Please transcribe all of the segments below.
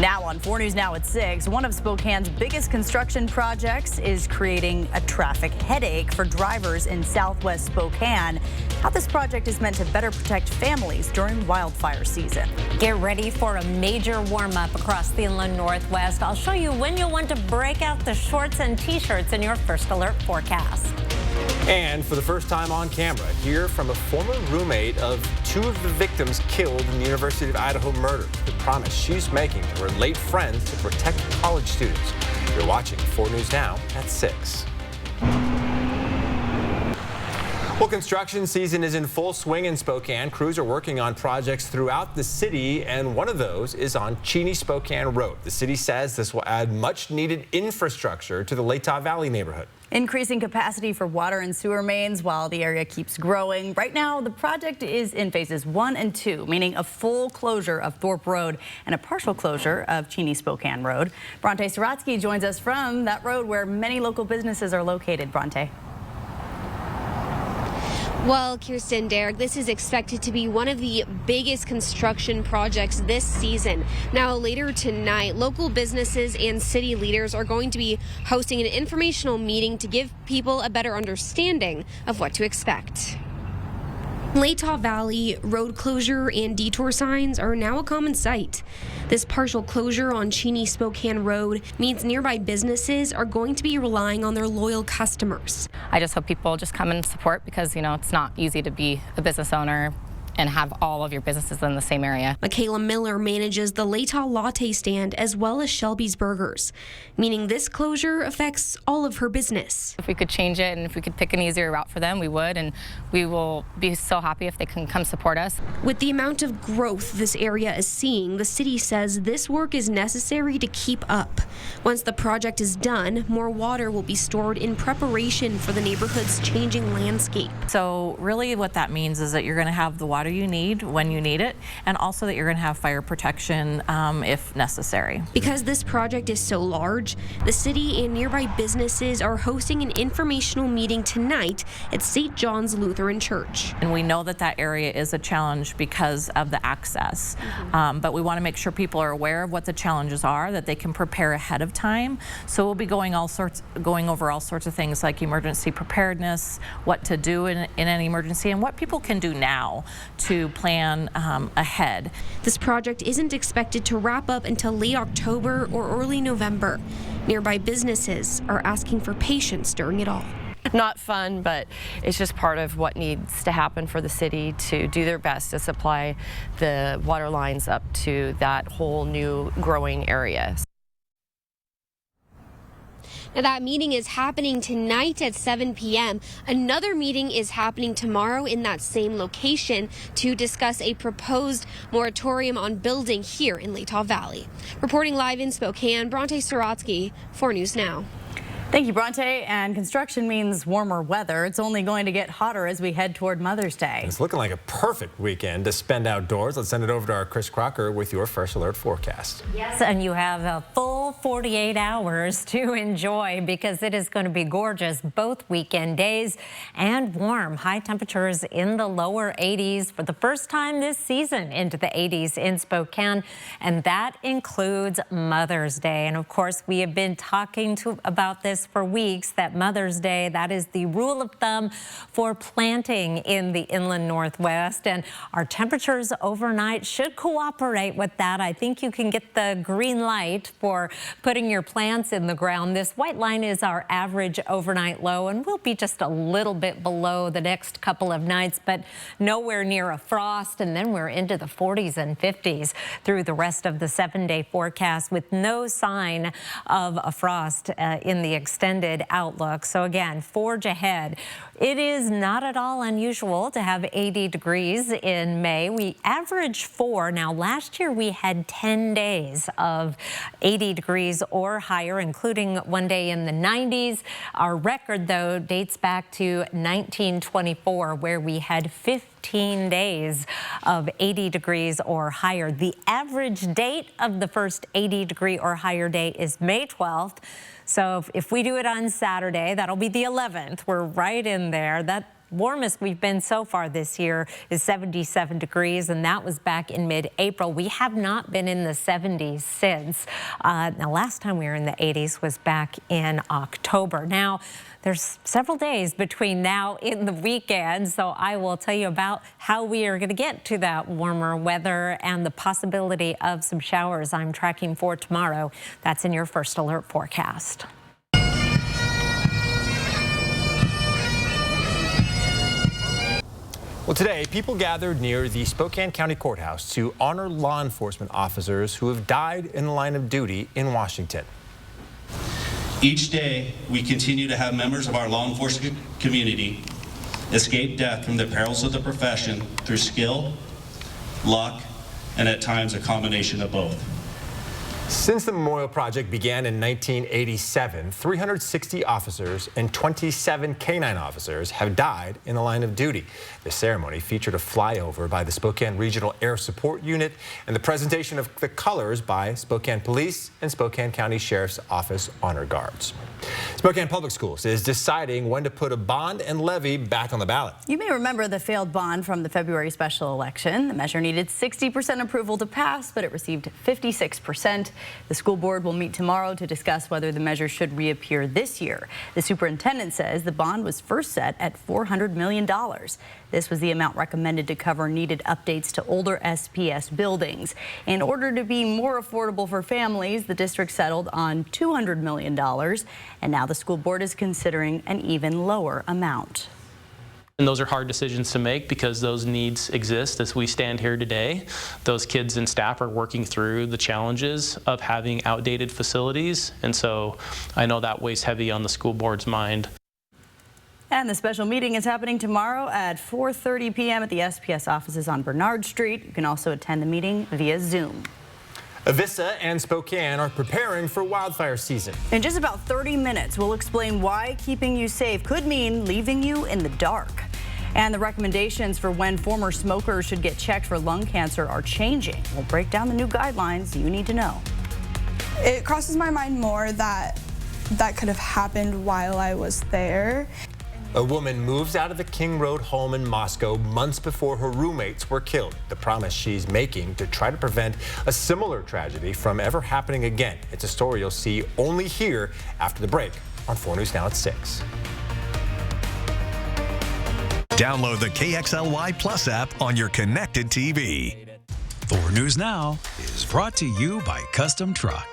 Now on 4 News Now at 6, one of Spokane's biggest construction projects is creating a traffic headache for drivers in southwest Spokane. How this project is meant to better protect families during wildfire season. Get ready for a major warm-up across the inland northwest. I'll show you when you'll want to break out the shorts and t-shirts in your First Alert forecast. And for the first time on camera, hear from a former roommate of two of the victims killed in the University of Idaho murder. The promise she's making to her late friends to protect college students. You're watching 4 News Now at 6. Well, construction season is in full swing in Spokane. Crews are working on projects throughout the city, and one of those is on Cheney-Spokane Road. The city says this will add much-needed infrastructure to the Latah Valley neighborhood. Increasing capacity for water and sewer mains while the area keeps growing. Right now, the project is in phases 1 and 2, meaning a full closure of Thorpe Road and a partial closure of Cheney-Spokane Road. Bronte Saratsky joins us from that road where many local businesses are located. Bronte. Well, Kirsten, Derek, this is expected to be one of the biggest construction projects this season. Now, later tonight, local businesses and city leaders are going to be hosting an informational meeting to give people a better understanding of what to expect. Latah Valley road closure and detour signs are now a common sight. This partial closure on Cheney-Spokane Road means nearby businesses are going to be relying on their loyal customers. I just hope people just come and support because, it's not easy to be a business owner and have all of your businesses in the same area. Michaela Miller manages the Latah Latte stand as well as Shelby's Burgers, meaning this closure affects all of her business. If we could change it and if we could pick an easier route for them, we would, and we will be so happy if they can come support us. With the amount of growth this area is seeing, the city says this work is necessary to keep up. Once the project is done, more water will be stored in preparation for the neighborhood's changing landscape. So really what that means is that you're going to have the water you need when you need it, and also that you're going to have fire protection if necessary. Because this project is so large, the city and nearby businesses are hosting an informational meeting tonight at St. John's Lutheran Church. And we know that that area is a challenge because of the access, but we want to make sure people are aware of what the challenges are, that they can prepare ahead of time. So we'll be going over all sorts of things like emergency preparedness, what to do in an emergency, and what people can do now to plan ahead. This project isn't expected to wrap up until late October or early November. Nearby businesses are asking for patience during it all. Not fun, but it's just part of what needs to happen for the city to do their best to supply the water lines up to that whole new growing area. Now, that meeting is happening tonight at 7 p.m. Another meeting is happening tomorrow in that same location to discuss a proposed moratorium on building here in Latah Valley. Reporting live in Spokane, Bronte Saratsky, 4 News Now. Thank you, Bronte. And construction means warmer weather. It's only going to get hotter as we head toward Mother's Day. It's looking like a perfect weekend to spend outdoors. Let's send it over to our Chris Crocker with your First Alert forecast. Yes, and you have a full 48 hours to enjoy because it is going to be gorgeous both weekend days and warm. High temperatures in the lower 80s for the first time this season into the 80s in Spokane, and that includes Mother's Day. And of course, we have been talking about this for weeks, that Mother's Day, that is the rule of thumb for planting in the inland northwest, and our temperatures overnight should cooperate with that. I think you can get the green light for putting your plants in the ground. This white line is our average overnight low, and we'll be just a little bit below the next couple of nights, but nowhere near a frost, and then we're into the 40s and 50s through the rest of the 7-day forecast with no sign of a frost in the extended outlook. So again, forge ahead. It is not at all unusual to have 80 degrees in May. We average 4. Now, last year we had 10 days of 80 degrees or higher, including one day in the 90s. Our record, though, dates back to 1924, where we had 15 days of 80 degrees or higher. The average date of the first 80 degree or higher day is May 12th. So if we do it on Saturday, that'll be the 11th. We're right in there. That warmest we've been so far this year is 77 degrees, and that was back in mid-April. We have not been in the 70s since. Now, last time we were in the 80s was back in October. Now, there's several days between now and the weekend, so I will tell you about how we are going to get to that warmer weather and the possibility of some showers I'm tracking for tomorrow. That's in your First Alert forecast. Well, today, people gathered near the Spokane County Courthouse to honor law enforcement officers who have died in the line of duty in Washington. Each day, we continue to have members of our law enforcement community escape death from the perils of the profession through skill, luck, and at times a combination of both. Since the Memorial Project began in 1987, 360 officers and 27 canine officers have died in the line of duty. The ceremony featured a flyover by the Spokane Regional Air Support Unit and the presentation of the colors by Spokane Police and Spokane County Sheriff's Office Honor Guards. Spokane Public Schools is deciding when to put a bond and levy back on the ballot. You may remember the failed bond from the February special election. The measure needed 60% approval to pass, but it received 56%. The school board will meet tomorrow to discuss whether the measure should reappear this year. The superintendent says the bond was first set at $400 million. This was the amount recommended to cover needed updates to older SPS buildings. In order to be more affordable for families, the district settled on $200 million, and now the school board is considering an even lower amount. And those are hard decisions to make because those needs exist as we stand here today. Those kids and staff are working through the challenges of having outdated facilities, and so I know that weighs heavy on the school board's mind. And the special meeting is happening tomorrow at 4:30 p.m. at the SPS offices on Bernard Street. You can also attend the meeting via Zoom. Avista and Spokane are preparing for wildfire season. In just about 30 minutes, we'll explain why keeping you safe could mean leaving you in the dark. And the recommendations for when former smokers should get checked for lung cancer are changing. We'll break down the new guidelines you need to know. It crosses my mind more that that could have happened while I was there. A woman moves out of the King Road home in Moscow months before her roommates were killed. The promise she's making to try to prevent a similar tragedy from ever happening again. It's a story you'll see only here after the break on 4 News Now at 6. Download the KXLY Plus app on your connected TV. 4 News Now is brought to you by Custom Truck.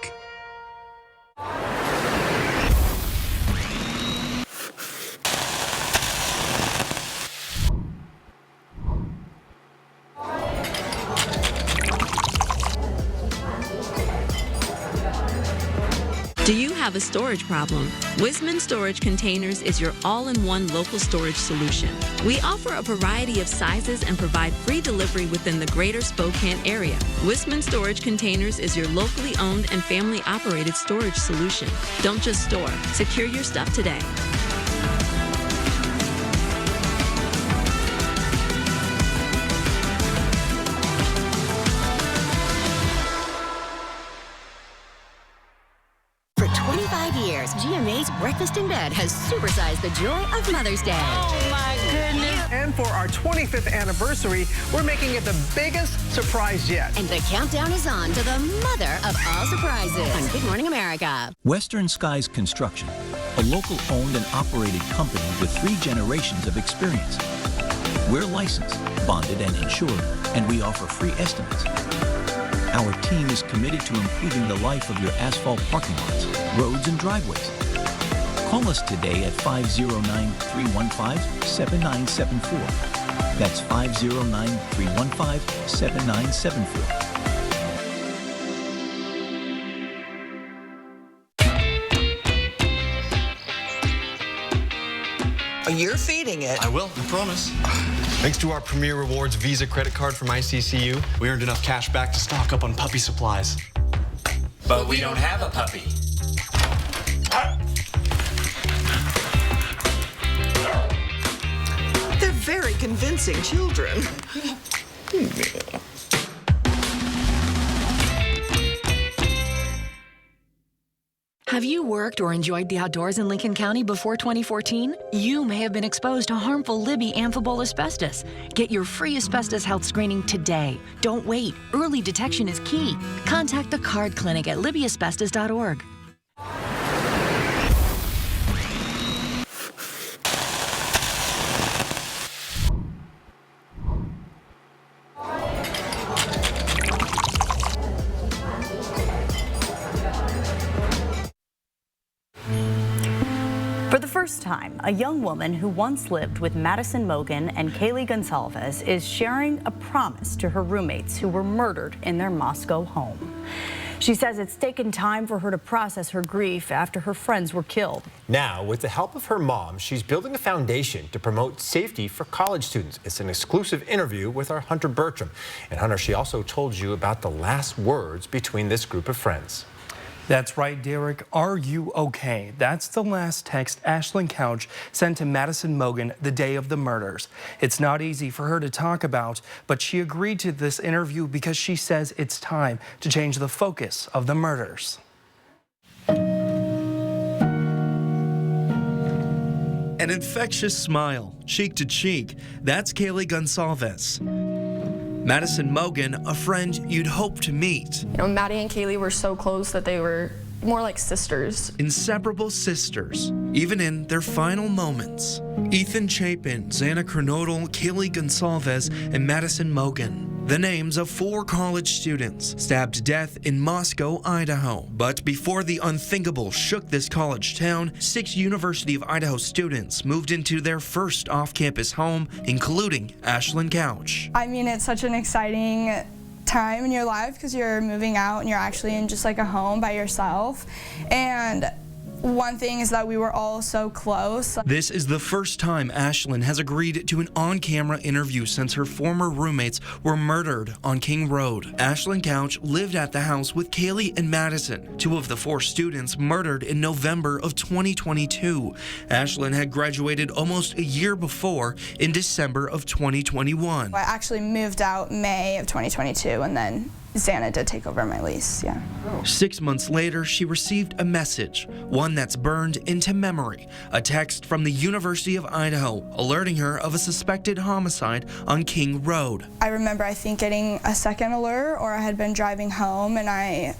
Do you have a storage problem? Wisman Storage Containers is your all-in-one local storage solution. We offer a variety of sizes and provide free delivery within the greater Spokane area. Wisman Storage Containers is your locally owned and family-operated storage solution. Don't just store. Secure your stuff today. GMA's Breakfast in Bed has supersized the joy of Mother's Day. Oh, my goodness. And for our 25th anniversary, we're making it the biggest surprise yet. And the countdown is on to the mother of all surprises on Good Morning America. Western Skies Construction, a local owned and operated company with 3 generations of experience. We're licensed, bonded, and insured, and we offer free estimates. Our team is committed to improving the life of your asphalt parking lots, roads, and driveways. Call us today at 509-315-7974. That's 509-315-7974. You're feeding it. I will, I promise. Thanks to our Premier Rewards Visa credit card from ICCU, we earned enough cash back to stock up on puppy supplies. But we don't have a puppy. They're very convincing children. Have you worked or enjoyed the outdoors in Lincoln County before 2014? You may have been exposed to harmful Libby amphibole asbestos. Get your free asbestos health screening today. Don't wait. Early detection is key. Contact the CARD Clinic at libbyasbestos.org. For the first time, a young woman who once lived with Madison Mogen and Kaylee Gonsalves is sharing a promise to her roommates who were murdered in their Moscow home. She says it's taken time for her to process her grief after her friends were killed. Now, with the help of her mom, she's building a foundation to promote safety for college students. It's an exclusive interview with our Hunter Bertram. And Hunter, she also told you about the last words between this group of friends. That's right, Derek. Are you okay? That's the last text Ashlyn Couch sent to Madison Mogen the day of the murders. It's not easy for her to talk about, but she agreed to this interview because she says it's time to change the focus of the murders. An infectious smile, cheek to cheek. That's Kaylee Gonsalves. Madison Mogen, a friend you'd hope to meet. You know, Maddie and Kaylee were so close that they were more like sisters. Inseparable sisters, even in their final moments. Ethan Chapin, Xana Kernodle, Kaylee Gonsalves, and Madison Mogen. The names of 4 college students stabbed to death in Moscow, Idaho. But before the unthinkable shook this college town, 6 University of Idaho students moved into their first off-campus home, including Ashlyn Couch. I mean, it's such an exciting time in your life because you're moving out and you're actually in just like a home by yourself. And one thing is that we were all so close. This is the first time Ashlyn has agreed to an on-camera interview since her former roommates were murdered on King Road. Ashlyn Couch lived at the house with Kaylee and Madison, 2 of the 4 students murdered in November of 2022. Ashlyn had graduated almost a year before in December of 2021. I actually moved out May of 2022 and then Xana did take over my lease, yeah. 6 months later, she received a message, one that's burned into memory, a text from the University of Idaho alerting her of a suspected homicide on King Road. I remember, I think, getting a second alert, or I had been driving home and I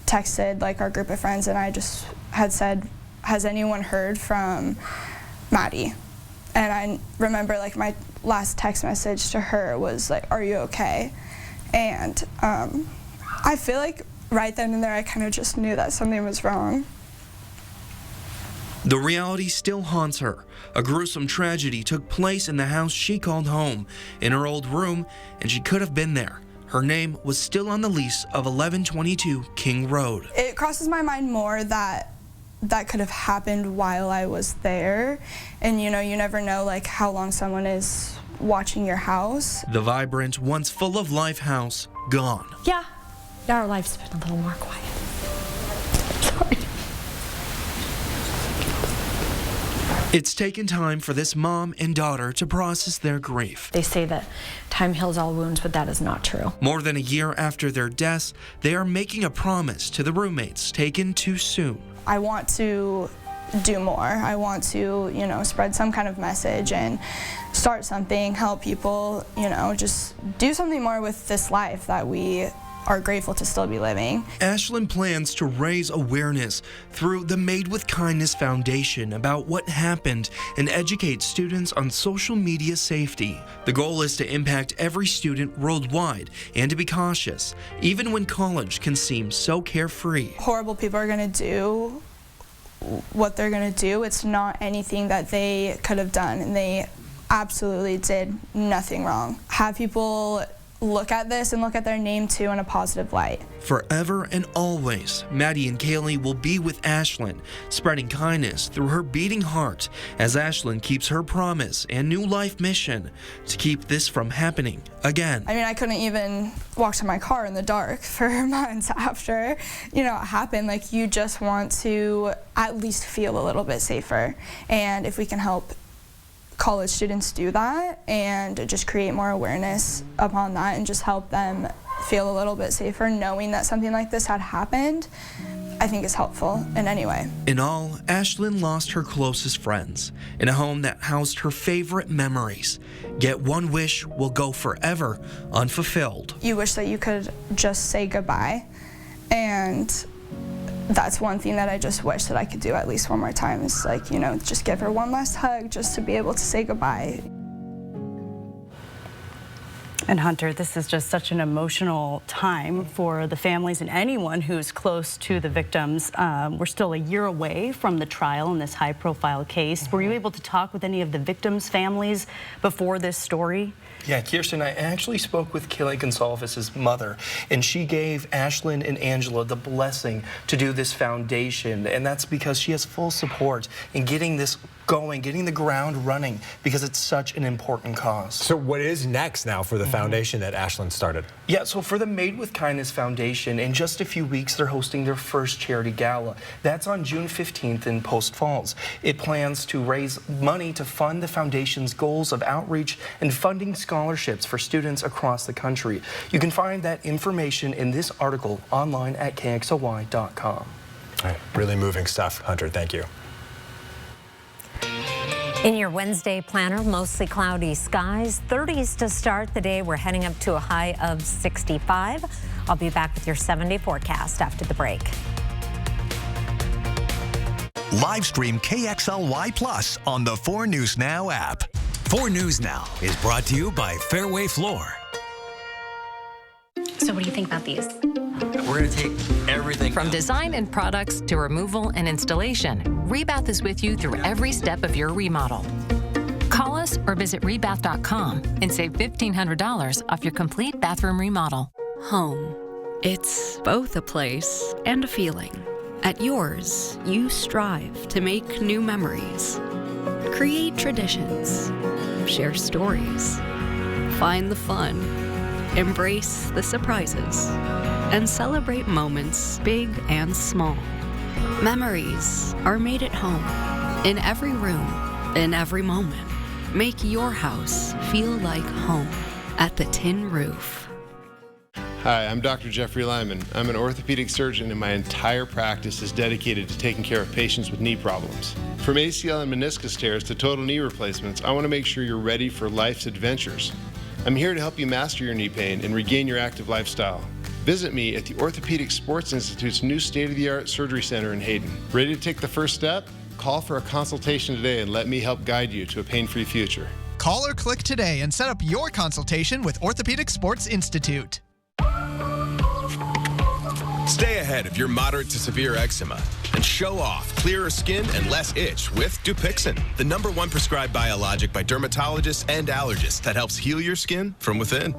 texted like our group of friends and I just had said, has anyone heard from Maddie? And I remember like my last text message to her was like, are you okay? And I feel like right then and there I kind of just knew that something was wrong. The reality still haunts her. A gruesome tragedy took place in the house she called home, in her old room, and she could have been there. Her name was still on the lease of 1122 King Road. It crosses my mind more that that could have happened while I was there. And you know, you never know like how long someone is watching your house. The vibrant, once full of life house, gone. Yeah, our life's been a little more quiet. Sorry. It's taken time for this mom and daughter to process their grief. They say that time heals all wounds, but that is not true. More than a year after their deaths, they are making a promise to the roommates taken too soon. I want to do more. I want to, you know, spread some kind of message and start something, help people, you know, just do something more with this life that we are grateful to still be living. Ashlyn plans to raise awareness through the Made with Kindness Foundation about what happened and educate students on social media safety. The goal is to impact every student worldwide and to be cautious, even when college can seem so carefree. Horrible people are going to do what they're going to do. It's not anything that they could have done, and they absolutely did nothing wrong. Have people look at this and look at their name too in a positive light. Forever and always, Maddie and Kaylee will be with Ashlyn, spreading kindness through her beating heart as Ashlyn keeps her promise and new life mission to keep this from happening again. I mean, I couldn't even walk to my car in the dark for months after, you know, it happened. Like, you just want to at least feel a little bit safer. And if we can help college students do that and just create more awareness upon that and just help them feel a little bit safer knowing that something like this had happened, I think is helpful in any way. In all, Ashlyn lost her closest friends in a home that housed her favorite memories. Yet one wish will go forever unfulfilled. You wish that you could just say goodbye, and that's one thing that I just wish that I could do at least one more time, is like, you know, just give her one last hug just to be able to say goodbye. And Hunter, this is just such an emotional time for the families and anyone who's close to the victims. We're still a year away from the trial in this high-profile case. Were you able to talk with any of the victims' families before this story? Yeah, Kirsten, I actually spoke with Kaylee Gonsalves' mother, and she gave Ashlyn and Angela the blessing to do this foundation, and that's because she has full support in getting this going, getting the ground running, because it's such an important cause. So what is next now for the foundation that Ashlyn started? Yeah, so for the Made with Kindness Foundation, in just a few weeks, they're hosting their first charity gala. That's on June 15th in Post Falls. It plans to raise money to fund the foundation's goals of outreach and funding scholarships for students across the country. You can find that information in this article online at KXLY.com. All right, really moving stuff, Hunter. Thank you. In your Wednesday planner, mostly cloudy skies, 30s to start the day. We're heading up to a high of 65. I'll be back with your 7-day forecast after the break. Live stream KXLY Plus on the 4 News Now app. 4 News Now is brought to you by Fairway Floor. So what do you think about these? We're going to take everything. From design and products to removal and installation, Rebath is with you through every step of your remodel. Call us or visit rebath.com and save $1,500 off your complete bathroom remodel. Home. It's both a place and a feeling. At yours, you strive to make new memories, create traditions, share stories, find the fun, embrace the surprises, and celebrate moments big and small. Memories are made at home, in every room, in every moment. Make your house feel like home at the Tin Roof. Hi, I'm Dr. Jeffrey Lyman. I'm an orthopedic surgeon, and my entire practice is dedicated to taking care of patients with knee problems. From ACL and meniscus tears to total knee replacements, I want to make sure you're ready for life's adventures. I'm here to help you master your knee pain and regain your active lifestyle. Visit me at the Orthopedic Sports Institute's new state-of-the-art surgery center in Hayden. Ready to take the first step? Call for a consultation today and let me help guide you to a pain-free future. Call or click today and set up your consultation with Orthopedic Sports Institute. Stay ahead of your moderate to severe eczema and show off clearer skin and less itch with Dupixent, the #1 prescribed biologic by dermatologists and allergists that helps heal your skin from within.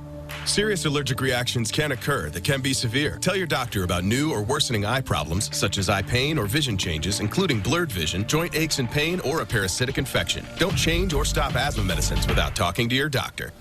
Serious allergic reactions can occur that can be severe. Tell your doctor about new or worsening eye problems such as eye pain or vision changes, including blurred vision, joint aches and pain, or a parasitic infection. Don't change or stop asthma medicines without talking to your doctor.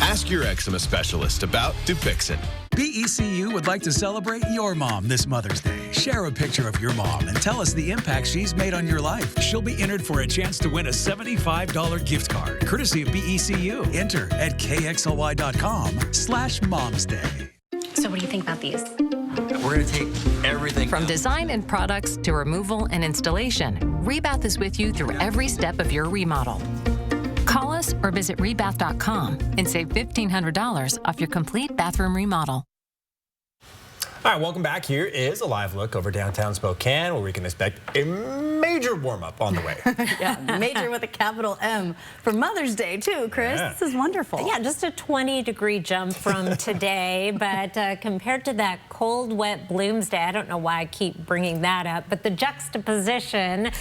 Ask your eczema specialist about Dupixent. BECU would like to celebrate your mom this Mother's Day. Share a picture of your mom and tell us the impact she's made on your life. She'll be entered for a chance to win a $75 gift card, courtesy of BECU. Enter at KXLY.com/momsday. So what do you think about these? We're going to take everything. From design and products to removal and installation, Rebath is with you through every step of your remodel. Call us or visit rebath.com and save $1,500 off your complete bathroom remodel. All right, welcome back. Here is a live look over downtown Spokane, where we can expect a major warm-up on the way. Yeah, major with a capital M for Mother's Day, too, Chris. Yeah. This is wonderful. Yeah, just a 20-degree jump from today, but compared to that cold, wet Bloomsday, I don't know why I keep bringing that up, but the juxtaposition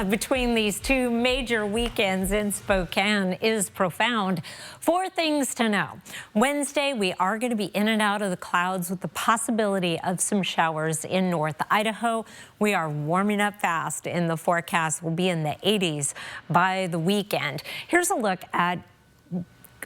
between these two major weekends in Spokane is profound. 4 things to know. Wednesday, we are going to be in and out of the clouds with the possibility of some showers in North Idaho. We are warming up fast in the forecast. We'll be in the 80s by the weekend. Here's a look at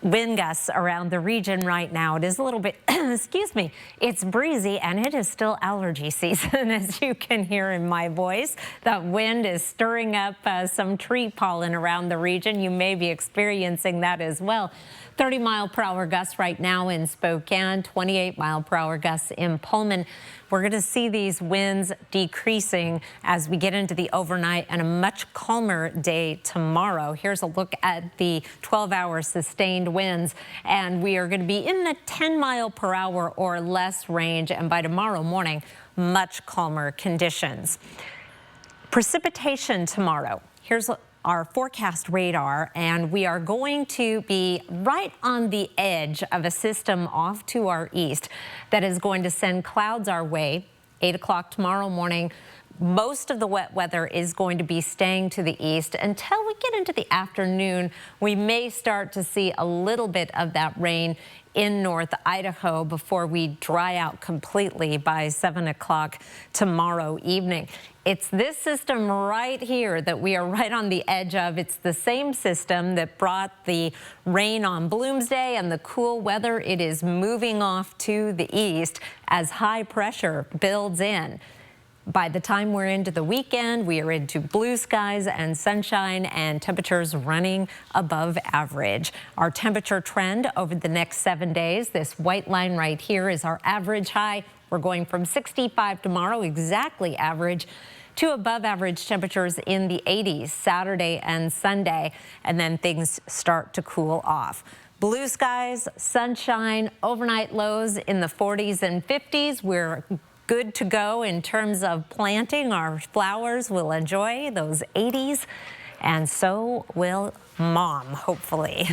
wind gusts around the region right now. It is a little bit, excuse me, it's breezy and it is still allergy season, as you can hear in my voice. That wind is stirring up some tree pollen around the region. You may be experiencing that as well. 30-mile-per-hour gusts right now in Spokane, 28-mile-per-hour gusts in Pullman. We're going to see these winds decreasing as we get into the overnight and a much calmer day tomorrow. Here's a look at the 12-hour sustained winds, and we are going to be in the 10-mile-per-hour or less range, and by tomorrow morning, much calmer conditions. Precipitation tomorrow. Here's our forecast radar, and we are going to be right on the edge of a system off to our east that is going to send clouds our way. 8 o'clock tomorrow morning, most of the wet weather is going to be staying to the east until we get into the afternoon. We may start to see a little bit of that rain in North Idaho before we dry out completely by 7 o'clock tomorrow evening. It's this system right here that we are right on the edge of. It's the same system that brought the rain on Bloomsday and the cool weather. It is moving off to the east as high pressure builds in. By the time we're into the weekend, we are into blue skies and sunshine and temperatures running above average. Our temperature trend over the next 7 days, this white line right here is our average high. We're going from 65 tomorrow, exactly average, to above average temperatures in the 80s Saturday and Sunday, and then things start to cool off. Blue skies, sunshine, overnight lows in the 40s and 50s. We're good to go in terms of planting. Our flowers will enjoy those 80s, and so will Mom, hopefully.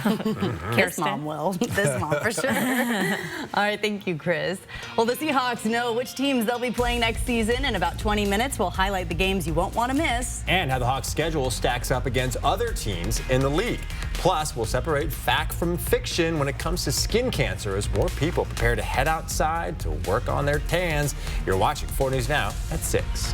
This mom will. This mom for sure. All right, thank you, Chris. Well, the Seahawks know which teams they'll be playing next season. In about 20 minutes, we'll highlight the games you won't want to miss. And how the Hawks' schedule stacks up against other teams in the league. Plus, we'll separate fact from fiction when it comes to skin cancer as more people prepare to head outside to work on their tans. You're watching 4 News Now at 6.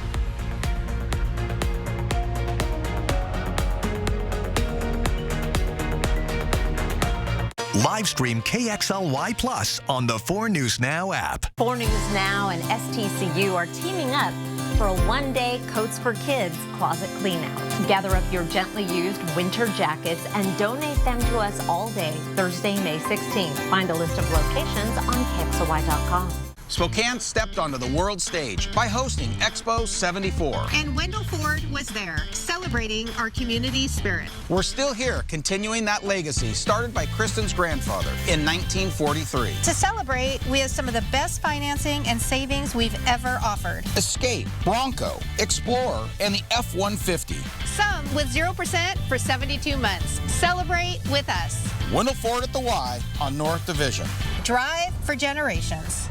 Live stream KXLY Plus on the 4 News Now app. 4 News Now and STCU are teaming up for a one-day Coats for Kids closet cleanout. Gather up your gently used winter jackets and donate them to us all day, Thursday, May 16th. Find a list of locations on KXLY.com. Spokane stepped onto the world stage by hosting Expo 74. And Wendell Ford was there, celebrating our community spirit. We're still here, continuing that legacy started by Kristen's grandfather in 1943. To celebrate, we have some of the best financing and savings we've ever offered. Escape, Bronco, Explorer, and the F-150. Some with 0% for 72 months. Celebrate with us. Wendell Ford at the Y on North Division. Drive for generations.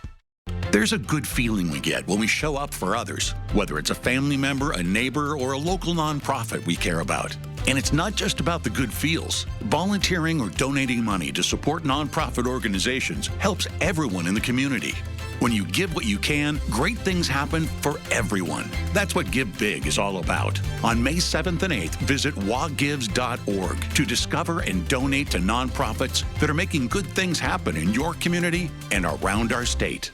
There's a good feeling we get when we show up for others, whether it's a family member, a neighbor, or a local nonprofit we care about. And it's not just about the good feels. Volunteering or donating money to support nonprofit organizations helps everyone in the community. When you give what you can, great things happen for everyone. That's what Give Big is all about. On May 7th and 8th, visit wagives.org to discover and donate to nonprofits that are making good things happen in your community and around our state.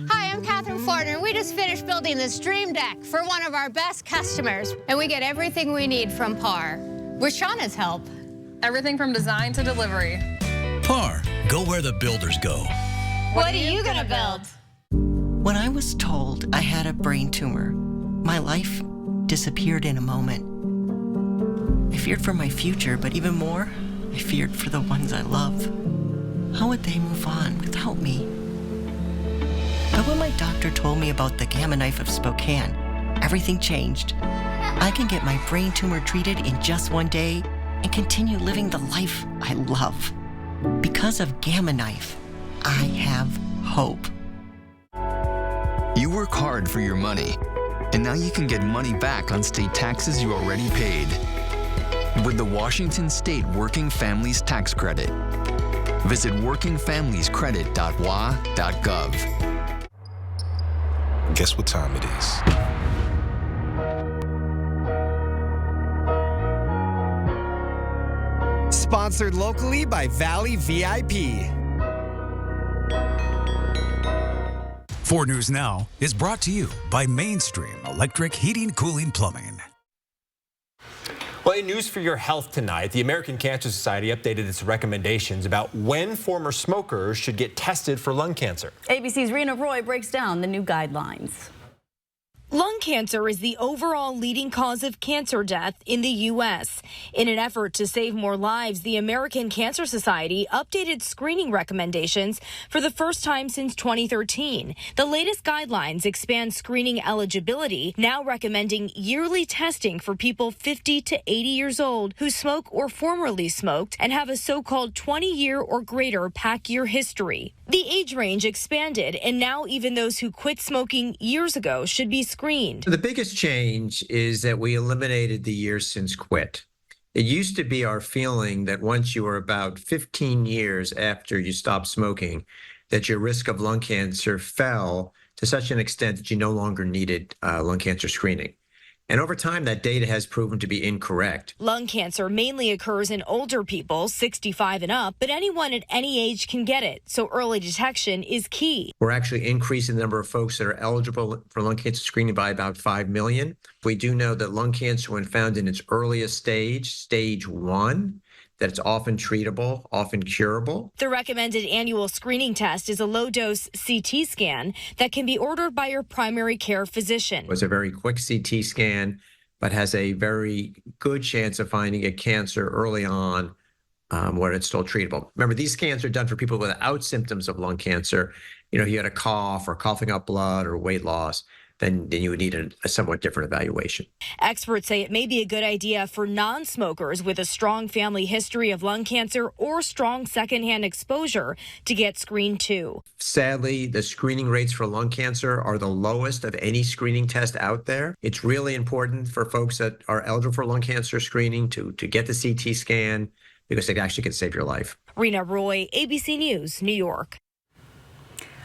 Hi, I'm Catherine Fortner, and we just finished building this dream deck for one of our best customers. And we get everything we need from Par, with Shauna's help. Everything from design to delivery. Par, go where the builders go. What are you gonna build? When I was told I had a brain tumor, my life disappeared in a moment. I feared for my future, but even more, I feared for the ones I love. How would they move on without me? But when my doctor told me about the Gamma Knife of Spokane, everything changed. I can get my brain tumor treated in just 1 day and continue living the life I love. Because of Gamma Knife, I have hope. You work hard for your money, and now you can get money back on state taxes you already paid with the Washington State Working Families Tax Credit. Visit workingfamiliescredit.wa.gov. Guess what time it is? Sponsored locally by Valley VIP. 4 News Now is brought to you by Mainstream Electric Heating, Cooling, Plumbing. Well, in news for your health tonight, the American Cancer Society updated its recommendations about when former smokers should get tested for lung cancer. ABC's Rena Roy breaks down the new guidelines. Lung cancer is the overall leading cause of cancer death in the U.S. In an effort to save more lives, the American Cancer Society updated screening recommendations for the first time since 2013. The latest guidelines expand screening eligibility, now recommending yearly testing for people 50 to 80 years old who smoke or formerly smoked and have a so-called 20-year or greater pack year history. The age range expanded, and now even those who quit smoking years ago should be screened. The biggest change is that we eliminated the years since quit. It used to be our feeling that once you were about 15 years after you stopped smoking, that your risk of lung cancer fell to such an extent that you no longer needed lung cancer screening. And over time, that data has proven to be incorrect. Lung cancer mainly occurs in older people, 65 and up, but anyone at any age can get it, so early detection is key. We're actually increasing the number of folks that are eligible for lung cancer screening by about 5 million. We do know that lung cancer, when found in its earliest stage, stage 1, that it's often treatable, often curable. The recommended annual screening test is a low-dose CT scan that can be ordered by your primary care physician. It's a very quick CT scan, but has a very good chance of finding a cancer early on where it's still treatable. Remember, these scans are done for people without symptoms of lung cancer. You know, you had a cough or coughing up blood or weight loss, then you would need a somewhat different evaluation. Experts say it may be a good idea for non-smokers with a strong family history of lung cancer or strong secondhand exposure to get screened too. Sadly, the screening rates for lung cancer are the lowest of any screening test out there. It's really important for folks that are eligible for lung cancer screening to get the CT scan because it actually can save your life. Rena Roy, ABC News, New York.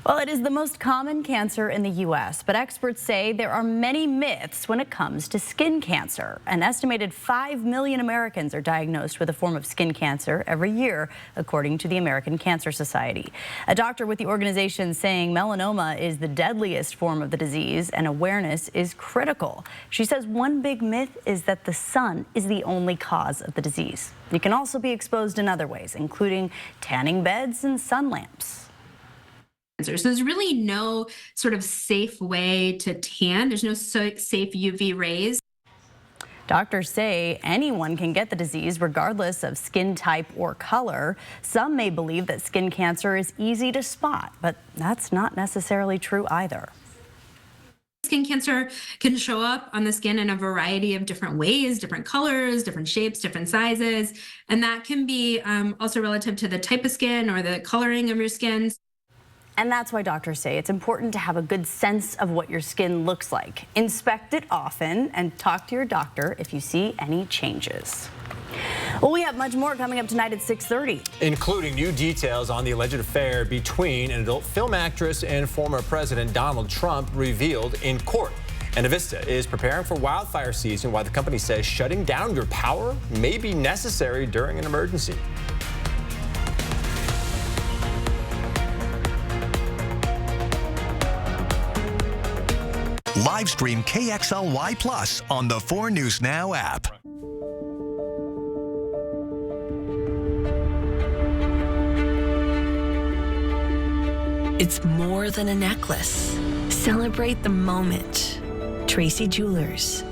Well, it is the most common cancer in the U.S., but experts say there are many myths when it comes to skin cancer. An estimated 5 million Americans are diagnosed with a form of skin cancer every year, according to the American Cancer Society. A doctor with the organization saying melanoma is the deadliest form of the disease and awareness is critical. She says one big myth is that the sun is the only cause of the disease. You can also be exposed in other ways, including tanning beds and sun lamps. So there's really no sort of safe way to tan. There's no safe UV rays. Doctors say anyone can get the disease regardless of skin type or color. Some may believe that skin cancer is easy to spot, but that's not necessarily true either. Skin cancer can show up on the skin in a variety of different ways, different colors, different shapes, different sizes, and that can be also relative to the type of skin or the coloring of your skin. And that's why doctors say it's important to have a good sense of what your skin looks like. Inspect it often and talk to your doctor if you see any changes. Well, we have much more coming up tonight at 6:30. Including new details on the alleged affair between an adult film actress and former President Donald Trump revealed in court. And Avista is preparing for wildfire season, while the company says shutting down your power may be necessary during an emergency. Live stream KXLY Plus on the 4 News Now app. It's more than a necklace. Celebrate the moment. Tracy Jewelers.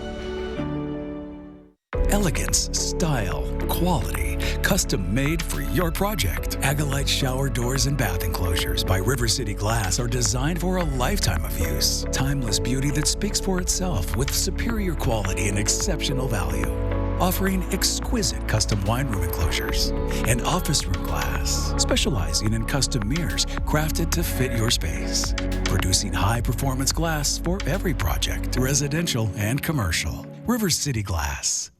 Elegance, style, quality, custom made for your project. Agalite shower doors and bath enclosures by River City Glass are designed for a lifetime of use. Timeless beauty that speaks for itself with superior quality and exceptional value. Offering exquisite custom wine room enclosures and office room glass, specializing in custom mirrors crafted to fit your space. Producing high-performance glass for every project, residential and commercial. River City Glass.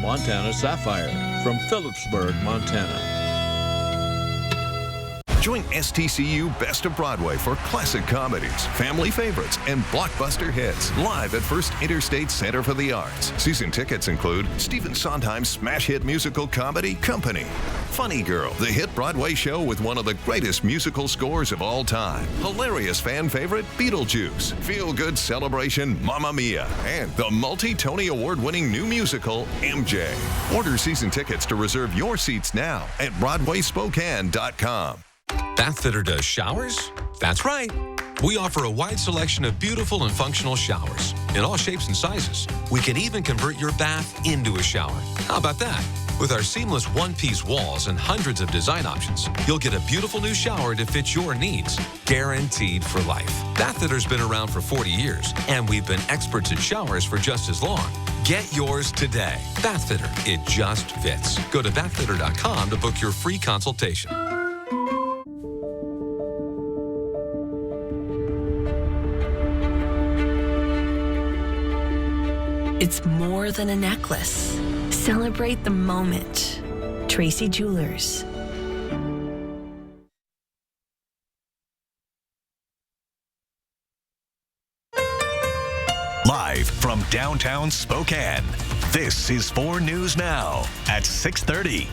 Montana Sapphire from Phillipsburg, Montana. Join STCU Best of Broadway for classic comedies, family favorites, and blockbuster hits live at First Interstate Center for the Arts. Season tickets include Stephen Sondheim's smash hit musical comedy Company, Funny Girl, the hit Broadway show with one of the greatest musical scores of all time, hilarious fan favorite Beetlejuice, feel-good celebration Mamma Mia, and the multi-Tony Award-winning new musical MJ. Order season tickets to reserve your seats now at BroadwaySpokane.com. Bathfitter does showers? That's right. We offer a wide selection of beautiful and functional showers in all shapes and sizes. We can even convert your bath into a shower. How about that? With our seamless one-piece walls and hundreds of design options, you'll get a beautiful new shower to fit your needs, guaranteed for life. Bathfitter's been around for 40 years, and we've been experts at showers for just as long. Get yours today. Bathfitter, it just fits. Go to bathfitter.com to book your free consultation. It's more than a necklace. Celebrate the moment. Tracy Jewelers. Live from downtown Spokane, this is 4 News Now at 6:30.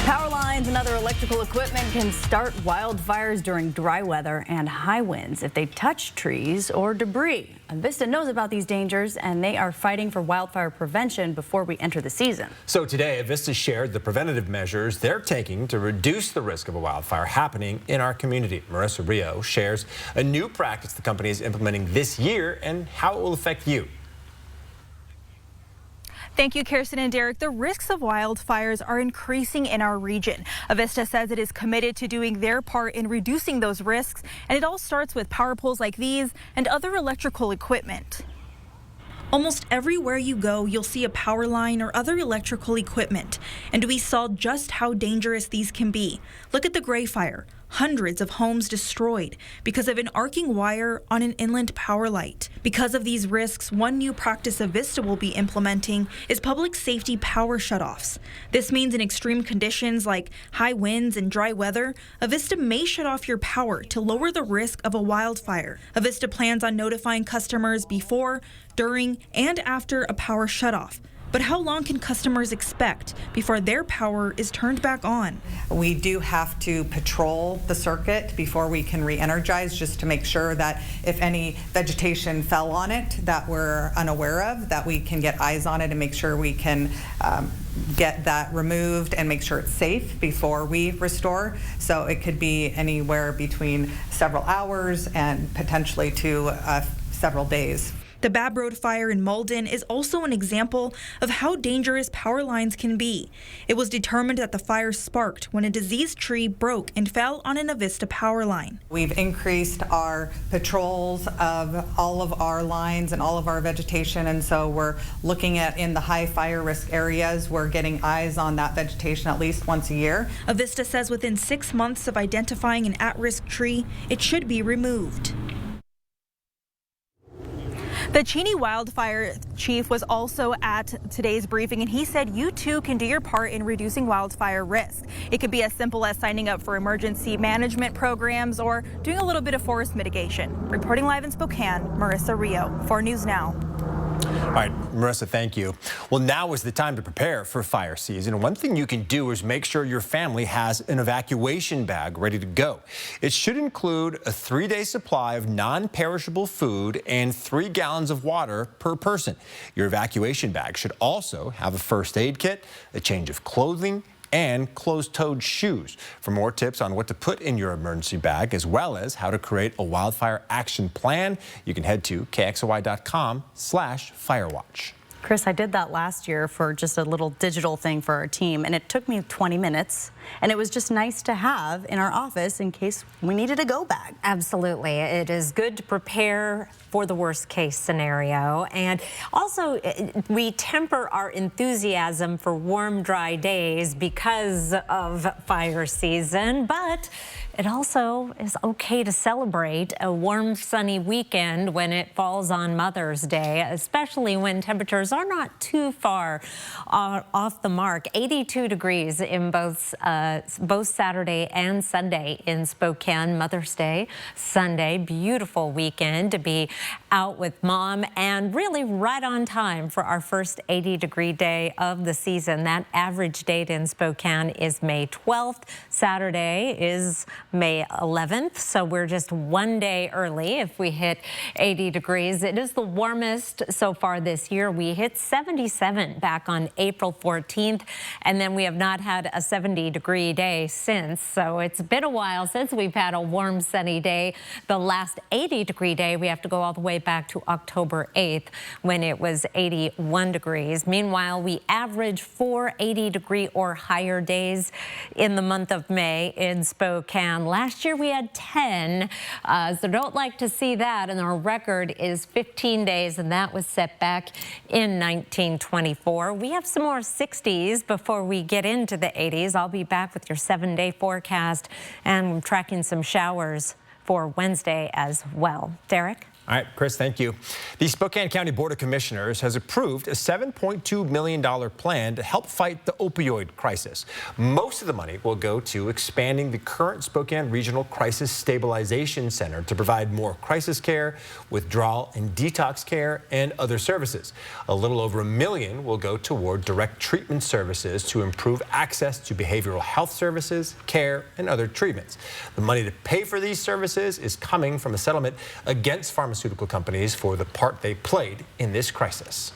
Power lines and other electrical equipment can start wildfires during dry weather and high winds if they touch trees or debris. Avista knows about these dangers, and they are fighting for wildfire prevention before we enter the season. So today, Avista shared the preventative measures they're taking to reduce the risk of a wildfire happening in our community. Marissa Rio shares a new practice the company is implementing this year and how it will affect you. Thank you, Kirsten and Derek. The risks of wildfires are increasing in our region. Avista says it is committed to doing their part in reducing those risks, and it all starts with power poles like these and other electrical equipment. Almost everywhere you go, you'll see a power line or other electrical equipment, and we saw just how dangerous these can be. Look at the Gray Fire. Hundreds of homes destroyed because of an arcing wire on an inland power light. Because of these risks, one new practice Avista will be implementing is public safety power shutoffs. This means in extreme conditions like high winds and dry weather, Avista may shut off your power to lower the risk of a wildfire. Avista plans on notifying customers before, during, and after a power shutoff. But how long can customers expect before their power is turned back on? We do have to patrol the circuit before we can re-energize, just to make sure that if any vegetation fell on it that we're unaware of, that we can get eyes on it and make sure we can get that removed and make sure it's safe before we restore. So it could be anywhere between several hours and potentially to several days. The Babb Road fire in Malden is also an example of how dangerous power lines can be. It was determined that the fire sparked when a diseased tree broke and fell on an Avista power line. We've increased our patrols of all of our lines and all of our vegetation, and so we're looking at in the high fire risk areas, we're getting eyes on that vegetation at least once a year. Avista says within 6 months of identifying an at-risk tree, it should be removed. The Cheney wildfire chief was also at today's briefing, and he said you too can do your part in reducing wildfire risk. It could be as simple as signing up for emergency management programs or doing a little bit of forest mitigation. Reporting live in Spokane, Marissa Rio, 4 News Now. All right, Marissa, thank you. Well, now is the time to prepare for fire season. One thing you can do is make sure your family has an evacuation bag ready to go. It should include a 3-day supply of non-perishable food and 3 gallons of water per person. Your evacuation bag should also have a first aid kit, a change of clothing, and closed-toed shoes. For more tips on what to put in your emergency bag, as well as how to create a wildfire action plan, you can head to kxly.com/firewatch. Chris, I did that last year for just a little digital thing for our team, and it took me 20 minutes, and it was just nice to have in our office in case we needed a go bag. Absolutely. It is good to prepare for the worst case scenario, and also we temper our enthusiasm for warm, dry days because of fire season, but it also is okay to celebrate a warm, sunny weekend when it falls on Mother's Day, especially when temperatures are not too far off the mark. 82 degrees in both Saturday and Sunday in Spokane. Mother's Day, Sunday, beautiful weekend to be out with Mom, and really right on time for our first 80-degree day of the season. That average date in Spokane is May 12th. Saturday is May 11th, so we're just one day early if we hit 80 degrees. It is the warmest so far this year. We hit 77 back on April 14th, and then we have not had a 70-degree day since. So it's been a while since we've had a warm, sunny day. The last 80-degree day, we have to go all the way back to October 8th when it was 81 degrees. Meanwhile, we average 4 80-degree or higher days in the month of May in Spokane. Last year we had 10, so don't like to see that. And our record is 15 days, and that was set back in 1924. We have some more 60s before we get into the 80s. I'll be back with your 7-day forecast, and I'm tracking some showers for Wednesday as well. Derek? All right, Chris, thank you. The Spokane County Board of Commissioners has approved a $7.2 million plan to help fight the opioid crisis. Most of the money will go to expanding the current Spokane Regional Crisis Stabilization Center to provide more crisis care, withdrawal and detox care, and other services. A little over $1 million will go toward direct treatment services to improve access to behavioral health services, care, and other treatments. The money to pay for these services is coming from a settlement against pharmaceutical companies for the part they played in this crisis.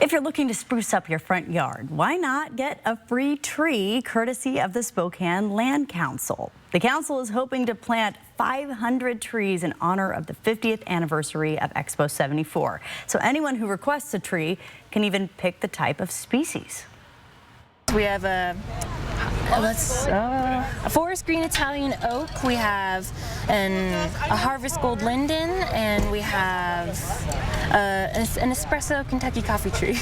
If you're looking to spruce up your front yard, why not get a free tree courtesy of the Spokane Land Council? The council is hoping to plant 500 trees in honor of the 50th anniversary of Expo 74. So anyone who requests a tree can even pick the type of species. We have a forest green Italian oak, we have a harvest gold linden, and we have an espresso Kentucky coffee tree.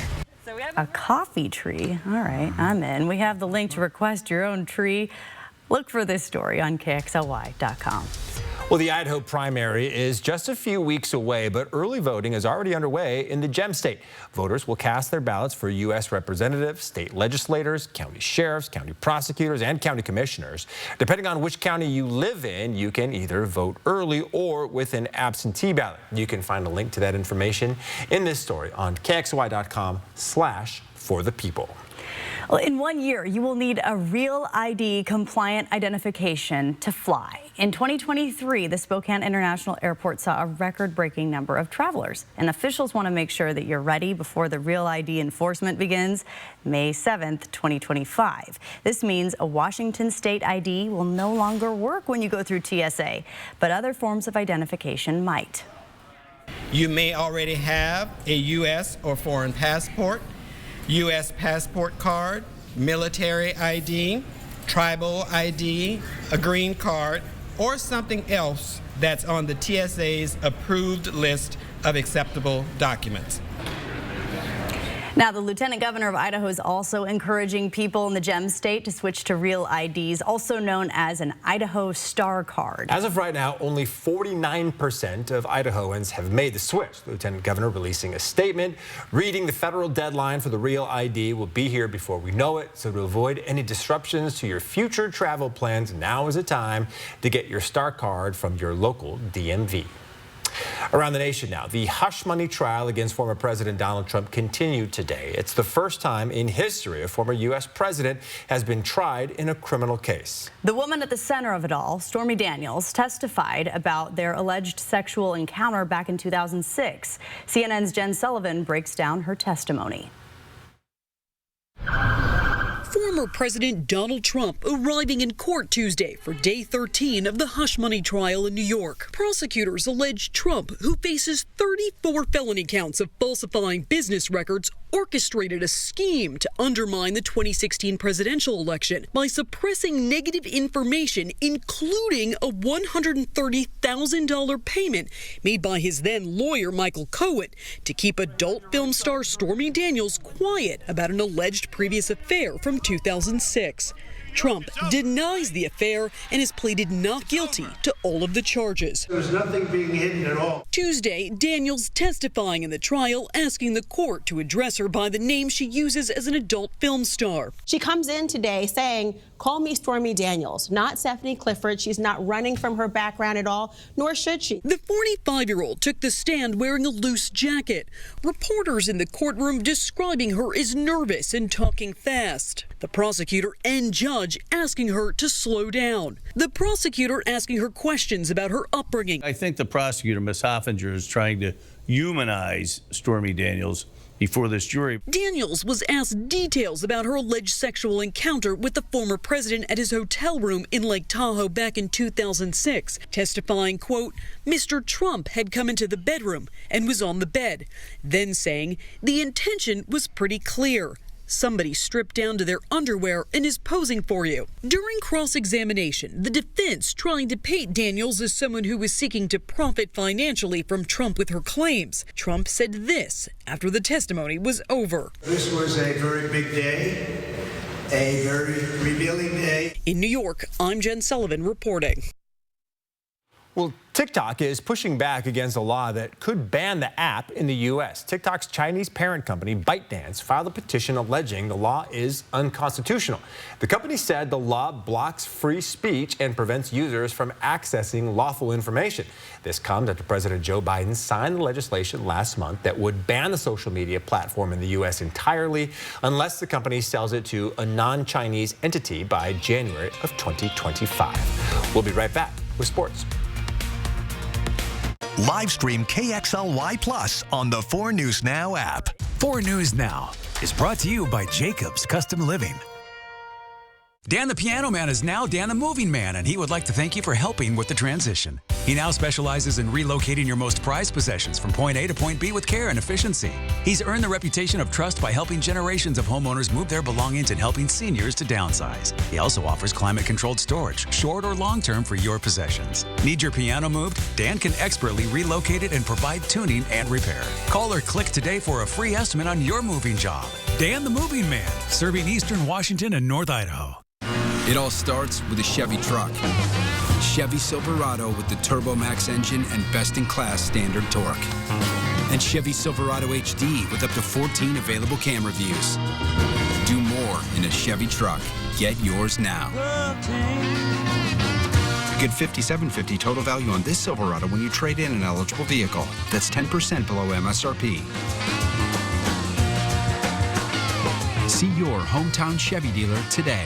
A coffee tree? All right, I'm in. We have the link to request your own tree. Look for this story on KXLY.com. Well, the Idaho primary is just a few weeks away, but early voting is already underway in the Gem State. Voters will cast their ballots for U.S. representatives, state legislators, county sheriffs, county prosecutors, and county commissioners. Depending on which county you live in, you can either vote early or with an absentee ballot. You can find a link to that information in this story on KXLY.com/forthepeople. Well, in 1 year, you will need a Real ID compliant identification to fly. In 2023, the Spokane International Airport saw a record-breaking number of travelers, and officials want to make sure that you're ready before the Real ID enforcement begins May 7th, 2025. This means a Washington state ID will no longer work when you go through TSA, but other forms of identification might. You may already have a U.S. or foreign passport, U.S. passport card, military ID, tribal ID, a green card, or something else that's on the TSA's approved list of acceptable documents. Now, the Lieutenant Governor of Idaho is also encouraging people in the Gem State to switch to Real IDs, also known as an Idaho Star Card. As of right now, only 49% of Idahoans have made the switch. The Lieutenant Governor releasing a statement, reading the federal deadline for the Real ID will be here before we know it. So to avoid any disruptions to your future travel plans, now is the time to get your Star Card from your local DMV. Around the nation now, the hush money trial against former President Donald Trump continued today. It's the first time in history a former U.S. president has been tried in a criminal case. The woman at the center of it all, Stormy Daniels, testified about their alleged sexual encounter back in 2006. CNN's Jen Sullivan breaks down her testimony. Former President Donald Trump arriving in court Tuesday for day 13 of the hush money trial in New York. Prosecutors allege Trump, who faces 34 felony counts of falsifying business records, orchestrated a scheme to undermine the 2016 presidential election by suppressing negative information, including a $130,000 payment made by his then lawyer Michael Cohen to keep adult film star Stormy Daniels quiet about an alleged previous affair from 2000. 2006. Trump denies the affair and has pleaded not guilty to all of the charges. There's nothing being hidden at all. Tuesday, Daniels testifying in the trial, asking the court to address her by the name she uses as an adult film star. She comes in today saying, "Call me Stormy Daniels, not Stephanie Clifford." She's not running from her background at all, nor should she. The 45-year-old took the stand wearing a loose jacket. Reporters in the courtroom describing her as nervous and talking fast. The prosecutor and judge asking her to slow down. The prosecutor asking her questions about her upbringing. I think the prosecutor, Ms. Hoffinger, is trying to humanize Stormy Daniels before this jury. Daniels was asked details about her alleged sexual encounter with the former president at his hotel room in Lake Tahoe back in 2006, testifying, quote, Mr. Trump had come into the bedroom and was on the bed, then saying the intention was pretty clear. Somebody stripped down to their underwear and is posing for you. During cross-examination, the defense trying to paint Daniels as someone who was seeking to profit financially from Trump with her claims. Trump said this after the testimony was over. This was a very big day, a very revealing day. In New York, I'm Jen Sullivan reporting. Well, TikTok is pushing back against a law that could ban the app in the U.S. TikTok's Chinese parent company, ByteDance, filed a petition alleging the law is unconstitutional. The company said the law blocks free speech and prevents users from accessing lawful information. This comes after President Joe Biden signed the legislation last month that would ban the social media platform in the U.S. entirely unless the company sells it to a non-Chinese entity by January of 2025. We'll be right back with sports. Live stream KXLY Plus on the 4 News Now app. 4 News Now is brought to you by Jacobs Custom Living. Dan the Piano Man is now Dan the Moving Man, and he would like to thank you for helping with the transition. He now specializes in relocating your most prized possessions from point A to point B with care and efficiency. He's earned the reputation of trust by helping generations of homeowners move their belongings and helping seniors to downsize. He also offers climate-controlled storage, short or long-term, for your possessions. Need your piano moved? Dan can expertly relocate it and provide tuning and repair. Call or click today for a free estimate on your moving job. Dan the Moving Man, serving Eastern Washington and North Idaho. It all starts with a Chevy truck. Chevy Silverado with the TurboMax engine and best-in-class standard torque. And Chevy Silverado HD with up to 14 available camera views. Do more in a Chevy truck. Get yours now. Get $5,750 total value on this Silverado when you trade in an eligible vehicle. That's 10% below MSRP. See your hometown Chevy dealer today.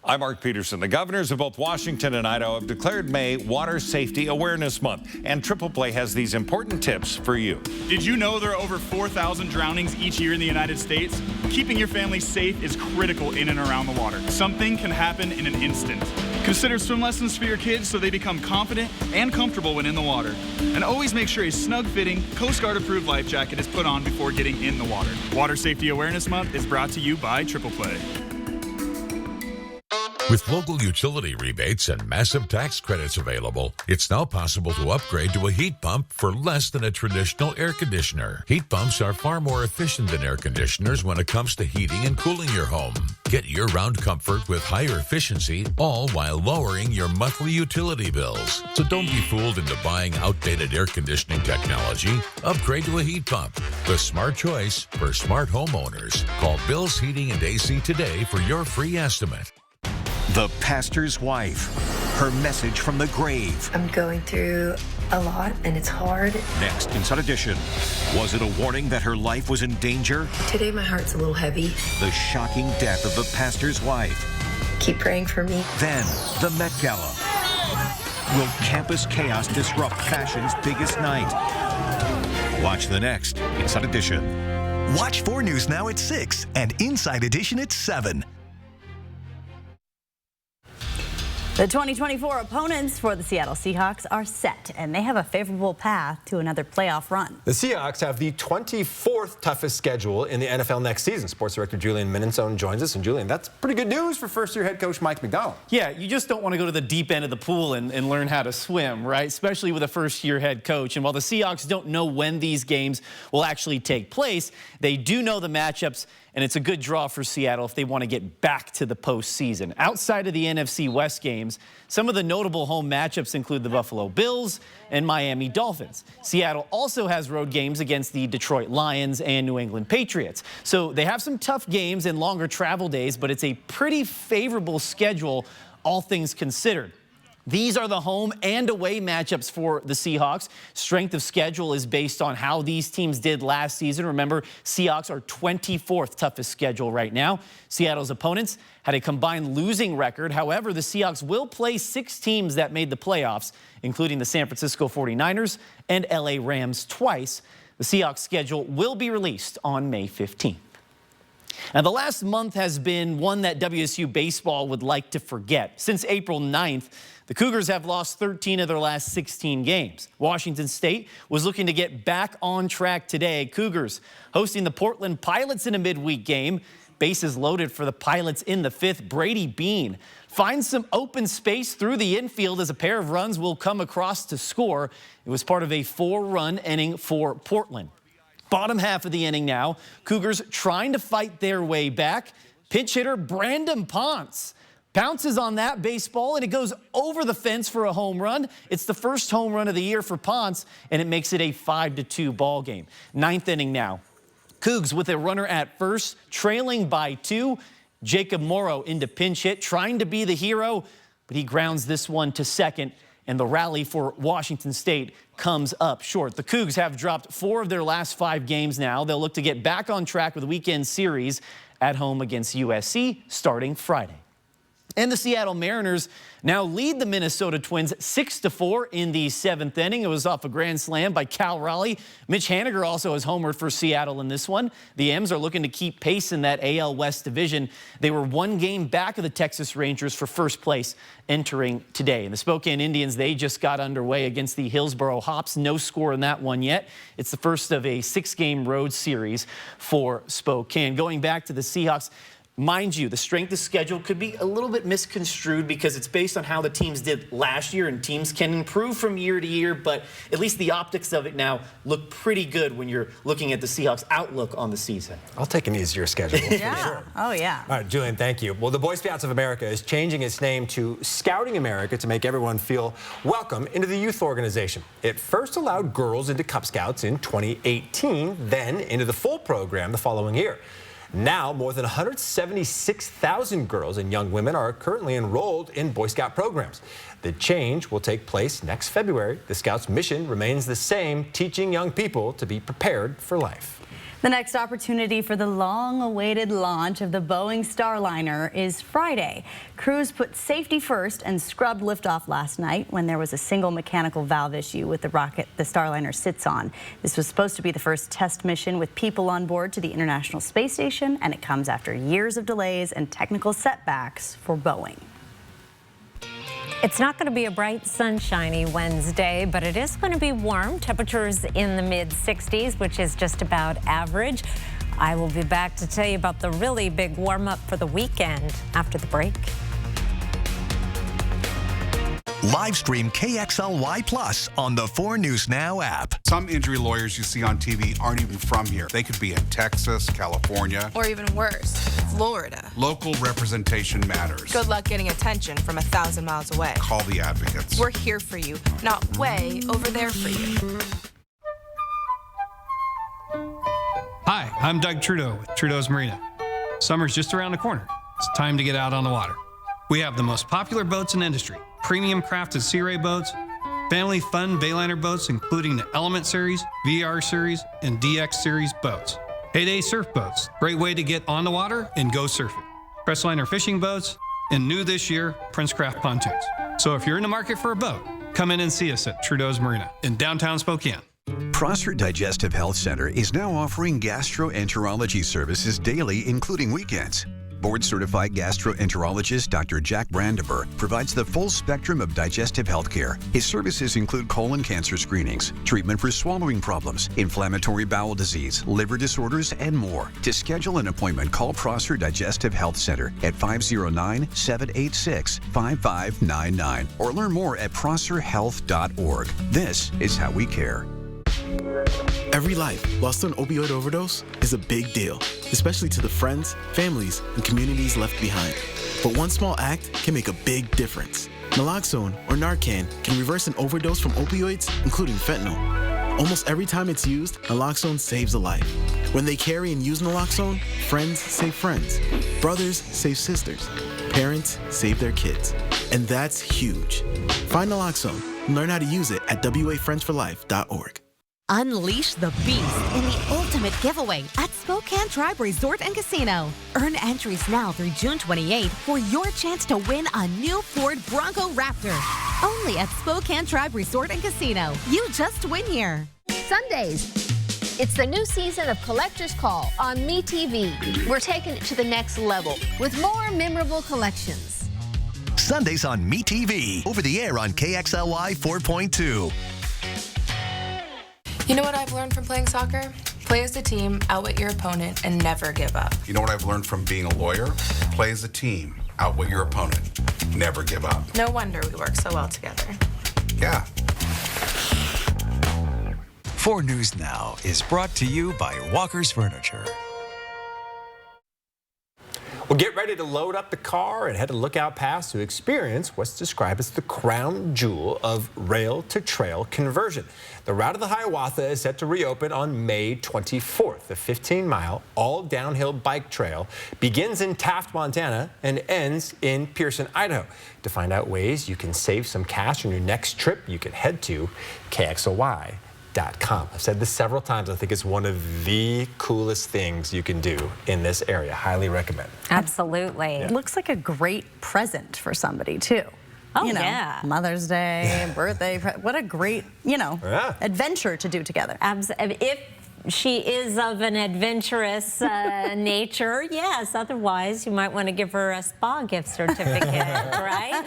I'm Mark Peterson. The governors of both Washington and Idaho have declared May Water Safety Awareness Month, and Triple Play has these important tips for you. Did you know there are over 4,000 drownings each year in the United States? Keeping your family safe is critical in and around the water. Something can happen in an instant. Consider swim lessons for your kids so they become confident and comfortable when in the water. And always make sure a snug-fitting, Coast Guard-approved life jacket is put on before getting in the water. Water Safety Awareness Month is brought to you by Triple Play. With local utility rebates and massive tax credits available, it's now possible to upgrade to a heat pump for less than a traditional air conditioner. Heat pumps are far more efficient than air conditioners when it comes to heating and cooling your home. Get year-round comfort with higher efficiency, all while lowering your monthly utility bills. So don't be fooled into buying outdated air conditioning technology. Upgrade to a heat pump, the smart choice for smart homeowners. Call Bill's Heating and AC today for your free estimate. The Pastor's Wife. Her message from the grave. I'm going through a lot and it's hard. Next, Inside Edition. Was it a warning that her life was in danger? Today my heart's a little heavy. The shocking death of the pastor's wife. Keep praying for me. Then, the Met Gala. Will campus chaos disrupt fashion's biggest night? Watch the next Inside Edition. Watch 4 News Now at 6 and Inside Edition at 7. The 2024 opponents for the Seattle Seahawks are set, and they have a favorable path to another playoff run. The Seahawks have the 24th toughest schedule in the NFL next season. Sports director Julian Minnesone joins us. And Julian, that's pretty good news for first-year head coach Mike Macdonald. Yeah, you just don't want to go to the deep end of the pool and learn how to swim, right? Especially with a first-year head coach. And while the Seahawks don't know when these games will actually take place, they do know the matchups and it's a good draw for Seattle if they want to get back to the postseason. Outside of the NFC West games, some of the notable home matchups include the Buffalo Bills and Miami Dolphins. Seattle also has road games against the Detroit Lions and New England Patriots. So they have some tough games and longer travel days, but it's a pretty favorable schedule, all things considered. These are the home and away matchups for the Seahawks. Strength of schedule is based on how these teams did last season. Remember, Seahawks are 24th toughest schedule right now. Seattle's opponents had a combined losing record. However, the Seahawks will play 6 teams that made the playoffs, including the San Francisco 49ers and LA Rams twice. The Seahawks schedule will be released on May 15th. Now, the last month has been one that WSU baseball would like to forget. Since April 9th, the Cougars have lost 13 of their last 16 games. Washington State was looking to get back on track today. Cougars hosting the Portland Pilots in a midweek game. Bases loaded for the Pilots in the 5th. Brady Bean finds some open space through the infield as a pair of runs will come across to score. It was part of a 4-run inning for Portland. Bottom half of the inning now. Cougars trying to fight their way back. Pinch hitter Brandon Ponce bounces on that baseball, and it goes over the fence for a home run. It's the first home run of the year for Ponce, and it makes it a 5-2 ball game. 9th inning now. Cougs with a runner at first, trailing by 2. Jacob Morrow into pinch hit, trying to be the hero, but he grounds this one to second, and the rally for Washington State comes up short. The Cougs have dropped 4 of their last 5 games now. They'll look to get back on track with the weekend series at home against USC starting Friday. And the Seattle Mariners now lead the Minnesota Twins 6-4 in the 7th inning. It was off a grand slam by Cal Raleigh. Mitch Haniger also has homered for Seattle in this one. The M's are looking to keep pace in that AL West division. They were 1 game back of the Texas Rangers for first place entering today. And the Spokane Indians, they just got underway against the Hillsboro Hops. No score in that one yet. It's the first of a 6-game road series for Spokane. Going back to the Seahawks, mind you, the strength of schedule could be a little bit misconstrued because it's based on how the teams did last year, and teams can improve from year to year, but at least the optics of it now look pretty good when you're looking at the Seahawks' outlook on the season. I'll take an easier schedule. Yeah. Sure. Oh, yeah. All right, Julian, thank you. Well, the Boy Scouts of America is changing its name to Scouting America to make everyone feel welcome into the youth organization. It first allowed girls into Cub Scouts in 2018, then into the full program the following year. Now, more than 176,000 girls and young women are currently enrolled in Boy Scout programs. The change will take place next February. The Scouts' mission remains the same, teaching young people to be prepared for life. The next opportunity for the long-awaited launch of the Boeing Starliner is Friday. Crews put safety first and scrubbed liftoff last night when there was a single mechanical valve issue with the rocket the Starliner sits on. This was supposed to be the first test mission with people on board to the International Space Station, and it comes after years of delays and technical setbacks for Boeing. It's not going to be a bright, sunshiny Wednesday, but it is going to be warm. Temperatures in the mid-60s, which is just about average. I will be back to tell you about the really big warm-up for the weekend after the break. Live stream KXLY Plus on the 4 News Now app. Some injury lawyers you see on TV aren't even from here. They could be in Texas, California, or even worse, Florida. Local representation matters. Good luck getting attention from 1,000 miles away. Call the advocates. We're here for you, not way over there for you. Hi, I'm Doug Trudeau with Trudeau's Marina. Summer's just around the corner. It's time to get out on the water. We have the most popular boats in industry. Premium crafted Sea Ray boats, family fun Bayliner boats, including the Element Series, VR Series, and DX Series boats. Heyday surf boats, great way to get on the water and go surfing. Crestliner fishing boats, and new this year, Princecraft pontoons. So if you're in the market for a boat, come in and see us at Trudeau's Marina in downtown Spokane. Prosser Digestive Health Center is now offering gastroenterology services daily, including weekends. Board-certified gastroenterologist Dr. Jack Brandenburg provides the full spectrum of digestive health care. His services include colon cancer screenings, treatment for swallowing problems, inflammatory bowel disease, liver disorders, and more. To schedule an appointment, call Prosser Digestive Health Center at 509-786-5599 or learn more at prosserhealth.org. This is how we care. Every life lost to an opioid overdose is a big deal, especially to the friends, families, and communities left behind. But one small act can make a big difference. Naloxone, or Narcan, can reverse an overdose from opioids, including fentanyl. Almost every time it's used, naloxone saves a life. When they carry and use naloxone, friends save friends, brothers save sisters, parents save their kids. And that's huge. Find naloxone and learn how to use it at wafriendsforlife.org. Unleash the beast in the ultimate giveaway at Spokane Tribe Resort and Casino. Earn entries now through June 28th for your chance to win a new Ford Bronco Raptor. Only at Spokane Tribe Resort and Casino. You just win here. Sundays. It's the new season of Collector's Call on MeTV. We're taking it to the next level with more memorable collections. Sundays on MeTV. Over the air on KXLY 4.2. You know what I've learned from playing soccer? Play as a team, outwit your opponent, and never give up. You know what I've learned from being a lawyer? Play as a team, outwit your opponent, never give up. No wonder we work so well together. Yeah. 4 News Now is brought to you by Walker's Furniture. Well, get ready to load up the car and head to Lookout Pass to experience what's described as the crown jewel of rail-to-trail conversion. The Route of the Hiawatha is set to reopen on May 24th. The 15-mile all-downhill bike trail begins in Taft, Montana, and ends in Pearson, Idaho. To find out ways you can save some cash on your next trip, you can head to KXLY.com. I've said this several times. I think it's one of the coolest things you can do in this area. Highly recommend. Absolutely. It looks like a great present for somebody, too. Oh, you know, yeah. Mother's Day, birthday, what a great, adventure to do together. If she is of an adventurous nature, yes. Otherwise, you might want to give her a spa gift certificate, right?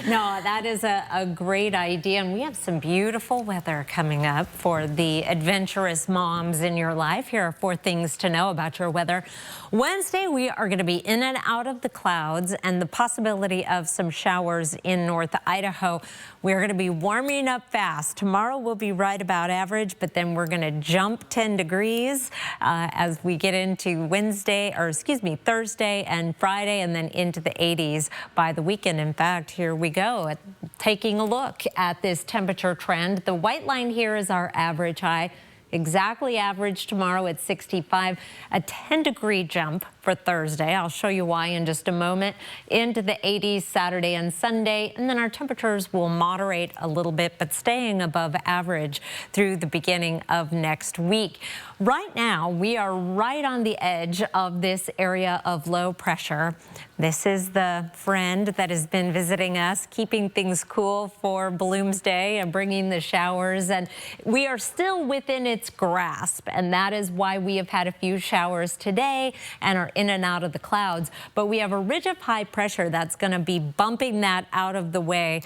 No, that is a great idea. And we have some beautiful weather coming up for the adventurous moms in your life. Here are 4 things to know about your weather. Wednesday, we are going to be in and out of the clouds and the possibility of some showers in North Idaho. We're going to be warming up fast. Tomorrow will be right about average, but then we're going to jump 10 degrees as we get into Thursday and Friday, and then into the 80s by the weekend. In fact, here we go, taking a look at this temperature trend. The white line here is our average high. Exactly average tomorrow at 65, a 10-degree jump for Thursday. I'll show you why in just a moment. Into the 80s Saturday and Sunday, and then our temperatures will moderate a little bit, but staying above average through the beginning of next week. Right now, we are right on the edge of this area of low pressure. This is the friend that has been visiting us, keeping things cool for Bloomsday and bringing the showers. And we are still within its grasp, and that is why we have had a few showers today and are in and out of the clouds. But we have a ridge of high pressure that's going to be bumping that out of the way.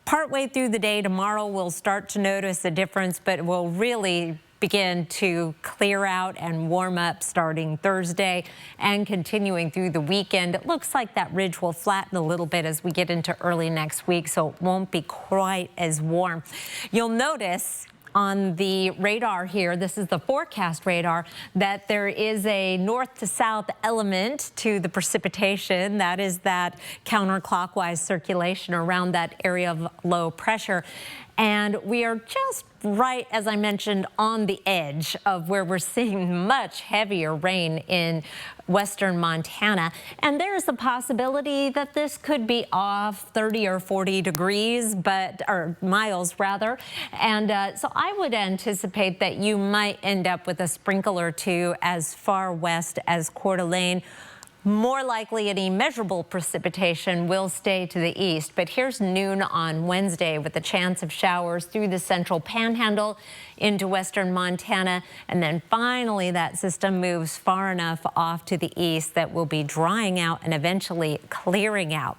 Partway through the day tomorrow, we'll start to notice a difference, but we'll really begin to clear out and warm up starting Thursday and continuing through the weekend. It looks like that ridge will flatten a little bit as we get into early next week, so it won't be quite as warm. You'll notice on the radar here, this is the forecast radar, that there is a north to south element to the precipitation. That is that counterclockwise circulation around that area of low pressure. And we are just right, as I mentioned, on the edge of where we're seeing much heavier rain in western Montana. And there's a possibility that this could be off 30 or 40 degrees, or miles rather. And so I would anticipate that you might end up with a sprinkle or two as far west as Coeur d'Alene. More likely any measurable precipitation will stay to the east, but here's noon on Wednesday with a chance of showers through the central panhandle into western Montana, and then finally that system moves far enough off to the east that will be drying out and eventually clearing out.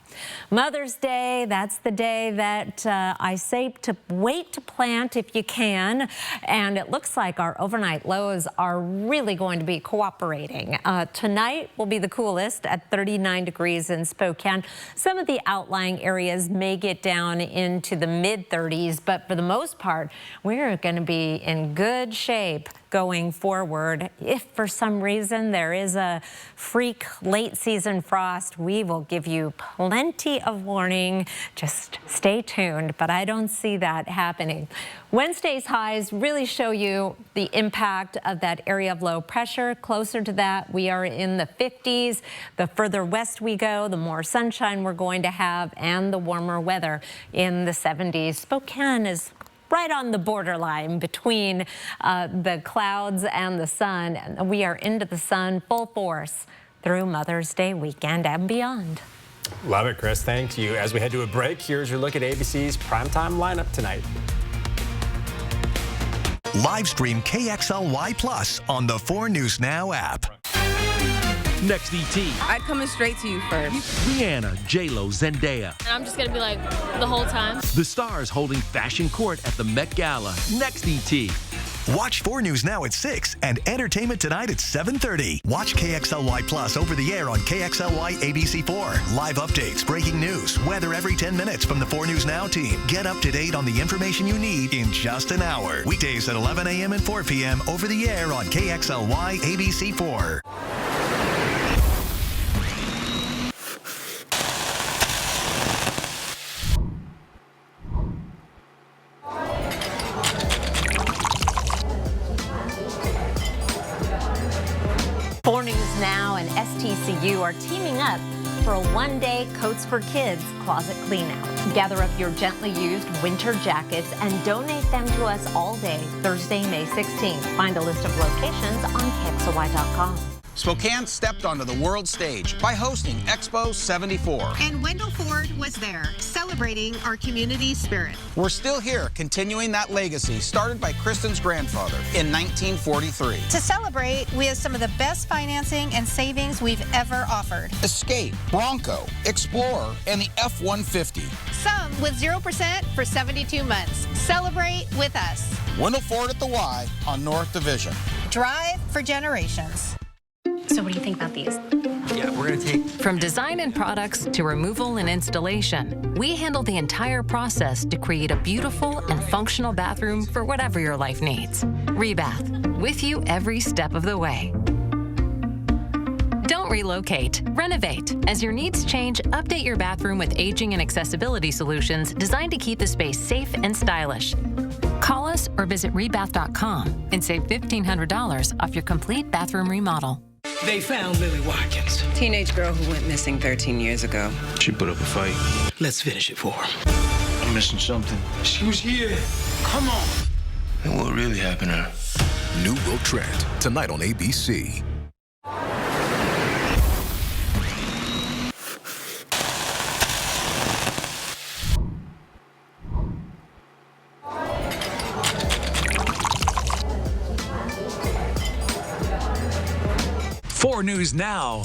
Mother's Day, that's the day that I say to wait to plant if you can, and it looks like our overnight lows are really going to be cooperating. Tonight will be the coolest at 39 degrees in Spokane. Some of the outlying areas may get down into the mid-30s, but for the most part, we're going to be in good shape going forward. If for some reason there is a freak late season frost, we will give you plenty of warning. Just stay tuned, but I don't see that happening. Wednesday's highs really show you the impact of that area of low pressure. Closer to that, we are in the 50s. The further west we go, the more sunshine we're going to have and the warmer weather in the 70s. Spokane is right on the borderline between the clouds and the sun. We are into the sun full force through Mother's Day weekend and beyond. Love it, Chris. Thank you. As we head to a break, here's your look at ABC's primetime lineup tonight. Live stream KXLY Plus on the 4 News Now app. Next ET. I'm coming straight to you first. Rihanna, J-Lo, Zendaya. And I'm just going to be like the whole time. The stars holding fashion court at the Met Gala. Next ET. Watch 4 News Now at 6 and Entertainment Tonight at 7:30. Watch KXLY Plus over the air on KXLY ABC4. Live updates, breaking news, weather every 10 minutes from the 4 News Now team. Get up to date on the information you need in just an hour. Weekdays at 11 a.m. and 4 p.m. over the air on KXLY ABC4. Now and STCU are teaming up for a one-day Coats for Kids closet cleanout. Gather up your gently used winter jackets and donate them to us all day, Thursday, May 16th. Find a list of locations on KXLY.com. Spokane stepped onto the world stage by hosting Expo 74. And Wendell Ford was there, celebrating our community spirit. We're still here, continuing that legacy started by Kristen's grandfather in 1943. To celebrate, we have some of the best financing and savings we've ever offered. Escape, Bronco, Explorer, and the F-150. Some with 0% for 72 months. Celebrate with us. Wendell Ford at the Y on North Division. Drive for generations. So what do you think about these? Yeah, we're going to take... From design and products to removal and installation, we handle the entire process to create a beautiful and functional bathroom for whatever your life needs. Rebath, with you every step of the way. Don't relocate, renovate. As your needs change, update your bathroom with aging and accessibility solutions designed to keep the space safe and stylish. Call us or visit rebath.com and save $1,500 off your complete bathroom remodel. They found Lily Watkins. Teenage girl who went missing 13 years ago. She put up a fight. Let's finish it for her. I'm missing something. She was here. Come on. And what really happened to her? New Will Trent, tonight on ABC. Four News Now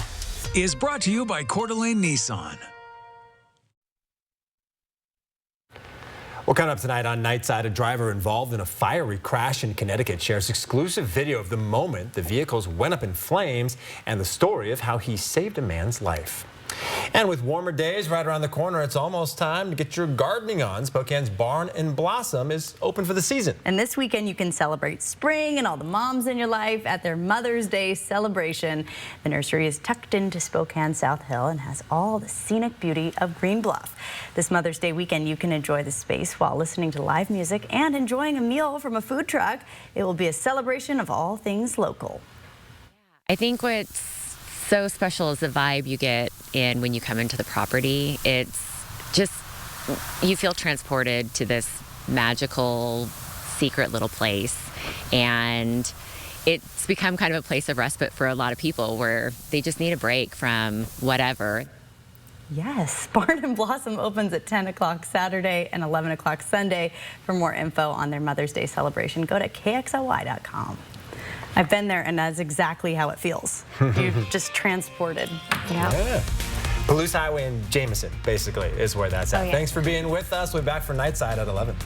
is brought to you by Coeur d'Alene Nissan. Well, coming up tonight on Nightside, a driver involved in a fiery crash in Connecticut shares exclusive video of the moment the vehicles went up in flames and the story of how he saved a man's life. And with warmer days right around the corner, it's almost time to get your gardening on. Spokane's Barn and Blossom is open for the season. And this weekend, you can celebrate spring and all the moms in your life at their Mother's Day celebration. The nursery is tucked into Spokane South Hill and has all the scenic beauty of Green Bluff. This Mother's Day weekend, you can enjoy the space while listening to live music and enjoying a meal from a food truck. It will be a celebration of all things local. I think what's so special is the vibe you get in when you come into the property. It's just, you feel transported to this magical, secret little place. And it's become kind of a place of respite for a lot of people where they just need a break from whatever. Yes, Barn and Blossom opens at 10 o'clock Saturday and 11 o'clock Sunday. For more info on their Mother's Day celebration, go to KXLY.com. I've been there, and that's exactly how it feels. You're just transported. Yeah. Palouse Highway and Jameson, basically, is where that's at. Oh, yeah. Thanks for being with us. We'll be back for Nightside at 11.